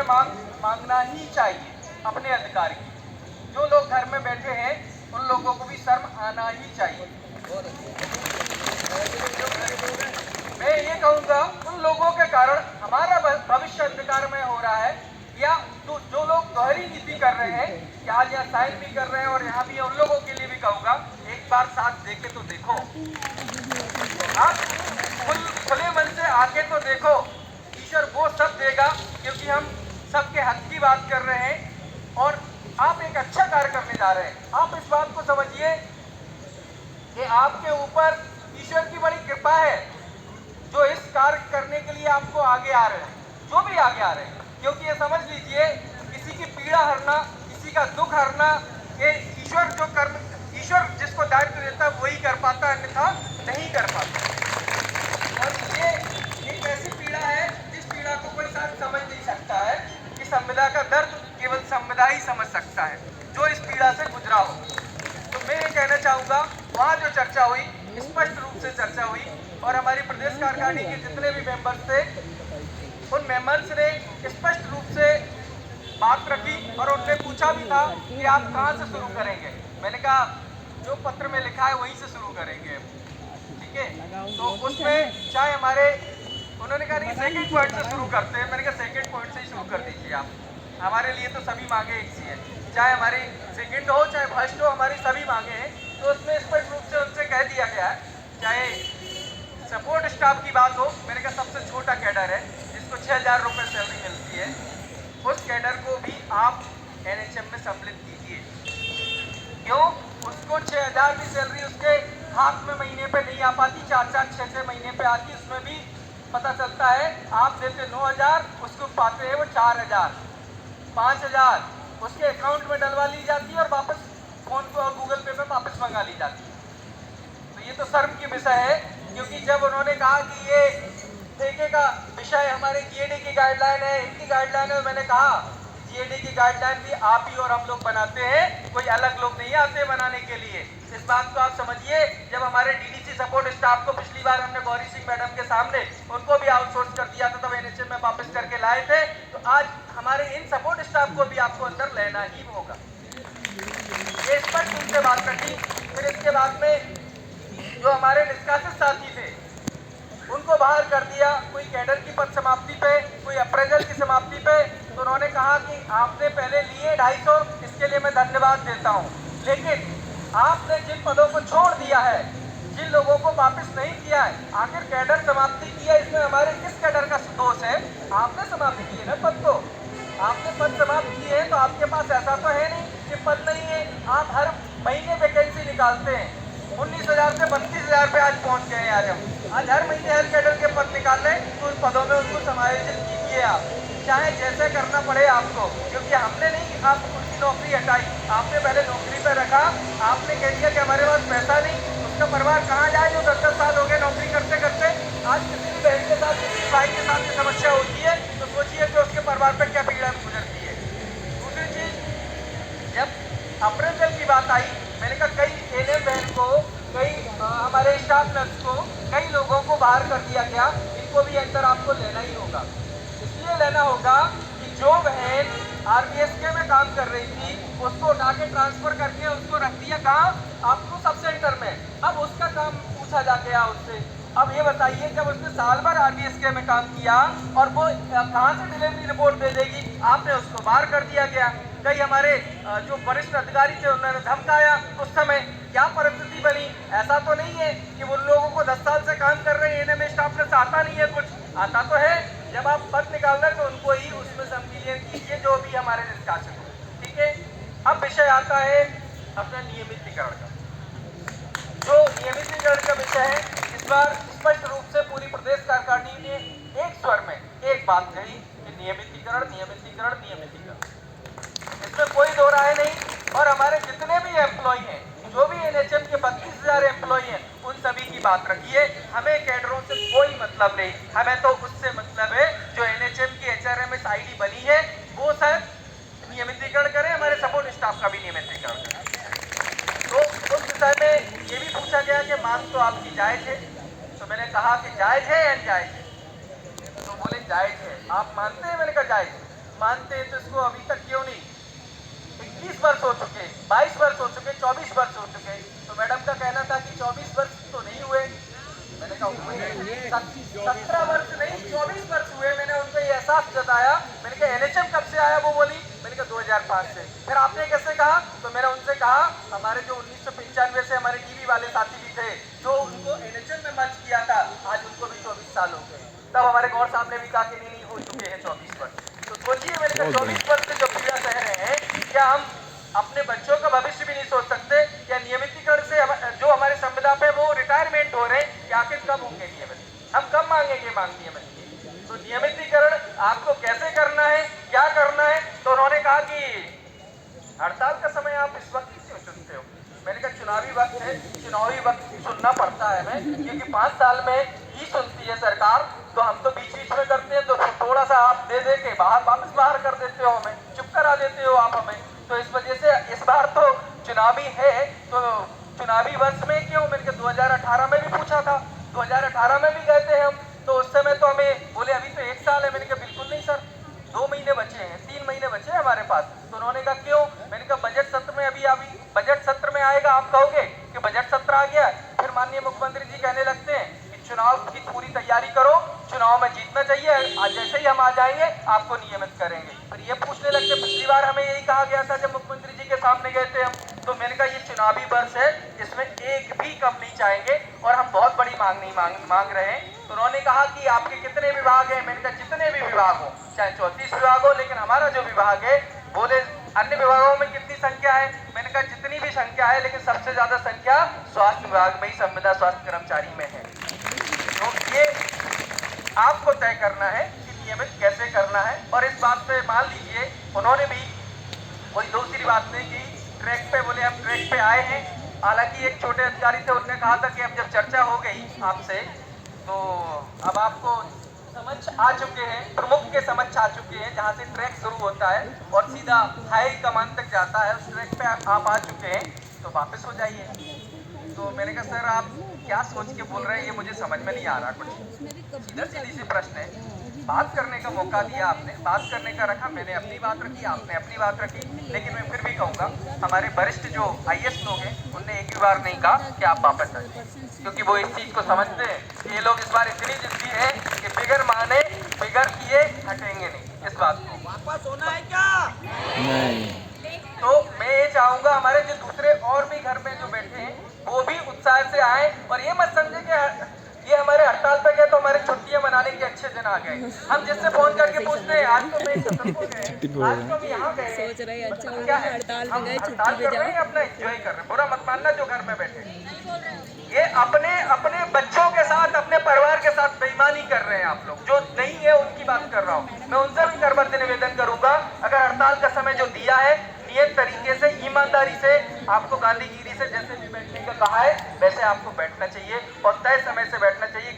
में मांगना ही चाहिए अपने अधिकार की। जो लोग घर में बैठे हैं उन लोगों को भी शर्म आना ही चाहिए। मैं ये कहूँगा उन लोगों के कारण हमारा भविष्य अंधकारमय हो रहा है, या तो जो लोग दोहरी नीति कर रहे हैं कि आज यहाँ साइन भी कर रहे हैं और यहाँ भी, उन लोगों के लिए भी कहूँगा एक बार साथ देके तो देखो, आप खुले मन से आके तो देखो, ईश्वर वो सब देगा, क्योंकि हम सबके हक की बात कर रहे हैं और आप एक अच्छा कार्य करने जा रहे हैं। आप इस बात को समझिए कि आपके ऊपर ईश्वर की बड़ी कृपा है जो इस कार्य करने के लिए आपको आगे आ रहे हैं, जो भी आगे आ रहे हैं, क्योंकि ये समझ लीजिए किसी की पीड़ा हरना, किसी का दुख हरना, ये ईश्वर जिसको दायित्व देता है वही कर पाता, अन्यथा नहीं कर पाता। और ये एक ऐसी पीड़ा है जिस पीड़ा को कोई साथ समझ नहीं सकता है कि संविदा का दर्द केवल संविदा ही समझ सकता है जो इस पीड़ा से गुजरा हो। तो मैं ये कहना चाहूँगा, वहाँ जो चर्चा हुई स्पष्ट रूप से चर्चा हुई और हमारी प्रदेश कार्यकारिणी के जितने भी मेंबर्स थे उन मेंबर्स ने स्पष्ट रूप से बात रखी और उनने पूछा भी था कि आप कहाँ से शुरू करेंगे। मैंने कहा जो पत्र में लिखा है वहीं से शुरू करेंगे, ठीक है। तो उसमें चाहे हमारे, उन्होंने कहा नहीं सेकंड पॉइंट से शुरू करते हैं। मैंने कहा सेकंड पॉइंट से ही शुरू कर दीजिए आप, हमारे लिए तो सभी मांगे एक सी है, चाहे हमारी सेकंड हो चाहे फर्स्ट हो, हमारी सभी मांगे हैं। तो उसमें स्पष्ट रूप से उनसे कह दिया गया है, चाहे सपोर्ट स्टाफ की बात हो, मैंने कहा सबसे छोटा कैडर है जिसको 6,000 रुपये सैलरी मिलती है, उस कैडर को भी आप एनएचएम में सम्मिलित कीजिए। क्यों? उसको 6,000 की सैलरी उसके हाथ में महीने पे नहीं आ पाती, 4-4, 6-6 महीने पे आती। उसमें भी पता चलता है आप देते 9,000, उसको पाते हैं वो 4,000, 5,000 उसके अकाउंट में डलवा ली जाती है और वापस फोन पे और गूगल पे में वापस मंगा ली जाती है। तो ये तो शर्म की विषय है, क्योंकि जब उन्होंने कहा कि ये ठेके का विषय हमारे जीएडी की गाइडलाइन है, इनकी गाइडलाइन है, मैंने कहा जीएडी की गाइडलाइन भी आप ही और हम लोग बनाते हैं, कोई अलग लोग नहीं आते बनाने के लिए। इस बात को आप समझिए। जब हमारे डीडीसी सपोर्ट स्टाफ को पिछली बार हमने गौरी सिंह मैडम के सामने उनको भी आउटसोर्स कर दिया था, तब एनएचएम में वापस करके लाए थे, तो आज हमारे इन सपोर्ट स्टाफ को भी आपको अंदर लेना ही होगा। ये स्पष्ट रूप से बात रखी। फिर इसके बाद में जो हमारे निष्कासित साथी थे उनको बाहर कर दिया, कोई कैडर की पद समाप्ति पे, कोई अप्रेजल की समाप्ति पे। तो उन्होंने कहा कि आपने पहले लिए 250, इसके लिए मैं धन्यवाद देता हूँ, लेकिन आपने जिन पदों को छोड़ दिया है, जिन लोगों को वापस नहीं किया है, आखिर कैडर समाप्ति की है, इसमें हमारे किस कैडर का दोष है? आपने समाप्ति की है ना पद को, आपने पद समाप्त किए हैं, तो आपके पास ऐसा तो है नहीं कि पद नहीं है। आप हर महीने वैकेंसी निकालते हैं, 19,000 से 32,000 पे आज पहुंच गए हैं। आज हर महीने हर कैडर के पद निकाल लें, तो उन पदों में उनको समायोजित कीजिए आप, चाहे जैसे करना पड़े आपको, क्योंकि हमने नहीं आप उनकी नौकरी हटाई, आपने पहले नौकरी पर रखा। आपने कह दिया कि हमारे पास पैसा नहीं, उसका परिवार कहाँ जाए जो 10-10 साल हो गए नौकरी करते करते। आज किसी भी बहन के साथ, किसी भाई के साथ ये समस्या होती है तो सोचिए कि उसके परिवार पर क्या पीड़ा गुजरती है। दूसरी चीज, जब अप्रेजल की बात आई, मैंने कहा कई एनएम बहन को, कई हमारे स्टाफ नर्स को, कई लोगों को बाहर कर दिया गया, इनको भी अंदर आपको लेना ही होगा। इसलिए लेना होगा कि जो बहन आरबीएसके में काम कर रही थी उसको उठा के ट्रांसफर करके उसको रख दिया कहाँ? आपको सब सेंटर में। अब उसका काम पूछा जा गया उससे। अब ये बताइए, जब उसने साल भर आरबीएसके में काम किया और वो कहाँ से डिलीवरी रिपोर्ट दे देगी? आपने उसको बाहर कर दिया गया। कई हमारे जो वरिष्ठ अधिकारी थे उन्होंने धमकाया, उस समय क्या परिस्थिति बनी? ऐसा तो नहीं है कि उन लोगों को 10 साल से काम कर रहे हैं एनएम स्टाफ में आता नहीं है, कुछ आता तो है। जब आप पद निकाल रहे तो उनको ही उसमें सम्मिलित कीजिए जो भी हमारे निष्कासित हो, ठीक है। अब विषय आता है अपना नियमितीकरण का। जो नियमितीकरण का विषय है, इस बार स्पष्ट रूप से पूरी प्रदेश कार्यकारिणी ने एक स्वर में एक बात कही कि नियमितीकरण, नियमितीकरण, नियमितीकरण, इसमें कोई दो राय नहीं। और हमारे जितने भी एम्प्लॉय हैं, जो भी एनएचएम के 32,000 एम्प्लॉय हैं, उन सभी की बात रखिए। हमें कैडरों से कोई मतलब नहीं, हमें तो उससे मतलब है जो एनएचएम की एचआरएमएस आईडी बनी है वो सर नियमितीकरण करें, हमारे सपोर्ट स्टाफ का भी नियमितीकरण करें। तो उस विषय में ये भी पूछा गया कि मांग तो आपकी जायज है, तो मैंने कहा कि जायज है या जायज है? तो बोले जायज है। आप मानते हैं? मैंने कहा जायज। मानते हैं तो इसको अभी तक क्यों नहीं? 21 वर्ष हो चुके, 22 वर्ष हो चुके, 24 वर्ष हो चुके। तो मैडम का कहना था कि 24 वर्ष तो नहीं हुए। मैंने कहा हुए 17 वर्ष नहीं 24 वर्ष हुए। मैंने उनको ये एहसास जताया। मैंने कहा एनएचएम कब से आया? वो बोली मैंने कहा 2005 से। फिर आपने कैसे कहा? तो मैंने उनसे कहा हमारे जो 1995 से हमारे टीवी वाले साथी भी थे जो उनको एनएचएम में मंच किया था, आज उनको भी 24 साल हो गए। तब हमारे गौर साहब ने भी कहा कि नहीं हो चुके हैं 24 वर्ष। तो सोचिए मैंने कहा 24 वर्ष से जो पीड़ा सह रहे हैं, क्या हम अपने बच्चों का भविष्य भी नहीं सोच सकते? या नियमितीकरण से जो हमारे संविदा पे वो रिटायरमेंट हो रहे हैं, कि आखिर कब होंगे नियमित? हम कब मांगेंगे नियमित? तो नियमितीकरण आपको कैसे करना है, क्या करना है? तो उन्होंने कहा कि हड़ताल का समय आप इस वक्त क्यों चुनते हो? मैंने कहा चुनावी वक्त है, चुनावी वक्त चुनना पड़ता है हमें, क्योंकि 5 साल में ही सुनती है सरकार। तो हम तो बीच बीच में करते हैं, तो थोड़ा सा आप दे दे के वापस बाहर कर देते हो, हमें चुप करा देते हो आप हमें। तो इस वजह से इस बार तो चुनावी है, तो चुनावी वर्ष में क्यों? मैंने कहा 2018 में भी पूछा था, 2018 में भी गए थे हम, तो उस समय तो हमें बोले अभी तो 1 साल है। मैंने कहा बिल्कुल नहीं सर, 2 महीने बचे हैं, 3 महीने बचे हैं हमारे पास। तो उन्होंने कहा क्यों? मैंने कहा बजट सत्र में अभी बजट सत्र में आएगा, आप कहोगे कि बजट सत्र आ गया। फिर माननीय मुख्यमंत्री जी कहने लगते हैं कि चुनाव की पूरी तैयारी करो, चुनाव में जीतना चाहिए, आज जैसे ही हम आ जाएंगे आपको नियमित करेंगे। फिर ये पूछने लगते, पिछली बार हमें यही कहा गया था जब मुख्यमंत्री जी के सामने गए थे हम। तो मैंने कहा ये चुनावी वर्ष है, इसमें एक भी कम नहीं चाहेंगे और हम बहुत बड़ी मांग नहीं मांग रहे हैं। तो उन्होंने कहा कि आपके कितने विभाग हैं? मैंने कहा जितने भी विभाग हो, चाहे 34 विभाग हो, लेकिन हमारा जो विभाग है, बोले अन्य विभागों में कितनी संख्या है? मैंने कहा जितनी भी संख्या है, लेकिन सबसे ज्यादा संख्या स्वास्थ्य विभाग में ही, संविदा स्वास्थ्य कर्मचारी में है। तो ये आपको तय करना है कि नियमित कैसे करना है। और इस बात पे मान लीजिए उन्होंने भी कोई दूसरी बात नहीं की। ट्रैक पे बोले हम ट्रैक पे आए हैं। हालांकि एक छोटे अधिकारी थे, उन्होंने कहा था कि अब जब चर्चा हो गई आपसे तो अब आपको समझ आ चुके हैं, प्रमुख के समझ आ चुके हैं, जहाँ से ट्रैक शुरू होता है और सीधा हाई कमान तक जाता है, उस ट्रैक पे आप आ चुके हैं, तो वापस हो जाइए। तो मैंने कहा सर आप क्या सोच के बोल रहे हैं, ये मुझे समझ में नहीं आ रहा कुछ। सीधा सीधी सी प्रश्न है, बात करने का मौका दिया आपने, बात करने का रखा, मैंने अपनी बात रखी, आपने अपनी बात रखी। लेकिन मैं फिर भी कहूँगा हमारे वरिष्ठ जो आईएएस लोग हैं उनने एक भी बार नहीं कहा कि आप वापस आइए, क्योंकि वो इस चीज़ को समझते हैं कि ये लोग इस बार इतनी जिद्दी है कि बिगर माने बिगर किए हटेंगे नहीं इस बात को। वापस होना है क्या? नहीं। तो मैं ये चाहूँगा हमारे जो दूसरे और भी घर में जो बैठे हैं वो भी उत्साह से आए और ये मत समझे कि ये हमारे हड़ताल पे गए तो हमारे छुट्टियां मनाने के अच्छे दिन आ गए। हम जिससे फोन करके पूछते हैं आज तो मैं छतरपुर गए, आज तो हम यहाँ गए, सोच रहे हैं अच्छा क्या होगा है? हड़ताल हम में गए, हड़ताल छुट्टी पे कर रहे हैं, जाओ। अपना एंजॉय कर रहे हैं। बुरा मत मानना जो घर में बैठे, ये अपने बच्चों के साथ, अपने परिवार के साथ बेईमानी कर रहे हैं आप लोग। जो नहीं है उनकी बात कर रहा हूँ मैं, उनसे भी करबद्ध निवेदन करूंगा, अगर हड़ताल का समय जो दिया है नियत तरीके से, ईमानदारी से, आपको गांधीगिरी से जैसे भी बैठने का कहा है वैसे आपको बैठना चाहिए और तय समय से बैठना चाहिए।